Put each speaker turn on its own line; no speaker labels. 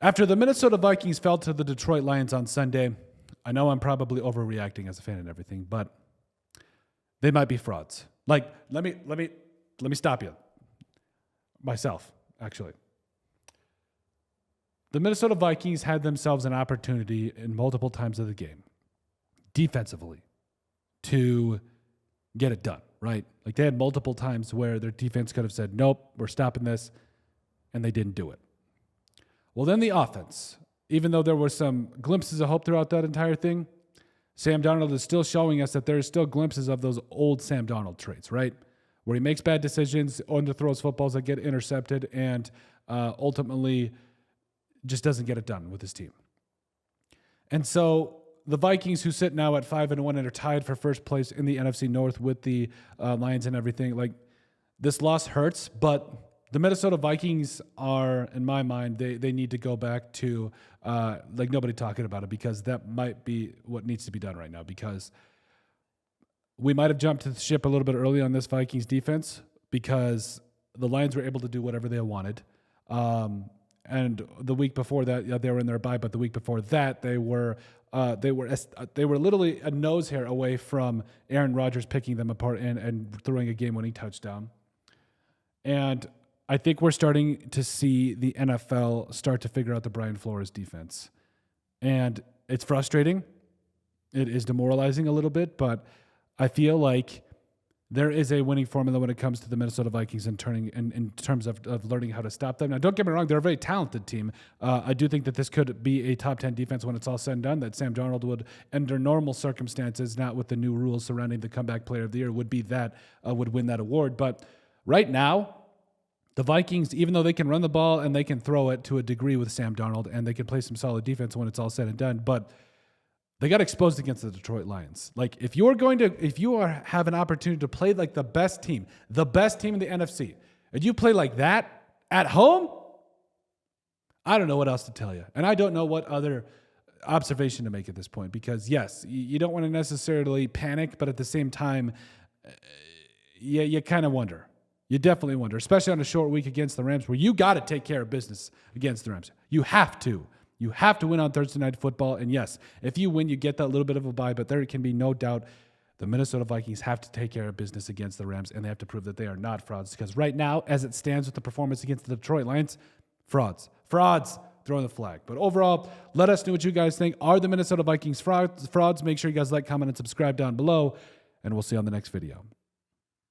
After the Minnesota Vikings fell to the Detroit Lions on Sunday, I know I'm probably overreacting as a fan and everything, but they might be frauds. Like, let me stop you. Myself, actually. The Minnesota Vikings had themselves an opportunity in multiple times of the game, defensively, to get it done, right? Like, they had multiple times where their defense could have said, nope, we're stopping this, and they didn't do it. Well, then the offense, even though there were some glimpses of hope throughout that entire thing, Sam Darnold is still showing us that there's still glimpses of those old Sam Darnold traits, right? Where he makes bad decisions, underthrows footballs that get intercepted, and ultimately just doesn't get it done with his team. And so the Vikings, who sit now at 5-1 and are tied for first place in the NFC North with the Lions and everything, like, this loss hurts, but the Minnesota Vikings are, in my mind, they need to go back to like nobody talking about it, because that might be what needs to be done right now, because we might have jumped to the ship a little bit early on this Vikings defense because the Lions were able to do whatever they wanted. And the week before that, they were in their bye, but the week before that, they were literally a nose hair away from Aaron Rodgers picking them apart and throwing a game-winning touchdown. And I think we're starting to see the NFL start to figure out the Brian Flores defense. And it's frustrating. It is demoralizing a little bit, but I feel like there is a winning formula when it comes to the Minnesota Vikings in terms of learning how to stop them. Now, don't get me wrong, they're a very talented team. I do think that this could be a top 10 defense when it's all said and done, that Sam Darnold would, under normal circumstances, not with the new rules surrounding the comeback player of the year, would win that award. But right now, the Vikings, even though they can run the ball and they can throw it to a degree with Sam Darnold, and they can play some solid defense when it's all said and done, but they got exposed against the Detroit Lions. Like, if you have an opportunity to play like the best team in the NFC, and you play like that at home, I don't know what else to tell you. And I don't know what other observation to make at this point, because yes, you don't want to necessarily panic, but at the same time, you kind of wonder. You definitely wonder, especially on a short week against the Rams, where you got to take care of business against the Rams. You have to. You have to win on Thursday Night Football. And yes, if you win, you get that little bit of a bye, but there can be no doubt the Minnesota Vikings have to take care of business against the Rams, and they have to prove that they are not frauds. Because right now, as it stands with the performance against the Detroit Lions, frauds, throwing the flag. But overall, let us know what you guys think. Are the Minnesota Vikings frauds? Make sure you guys like, comment, and subscribe down below, and we'll see you on the next video.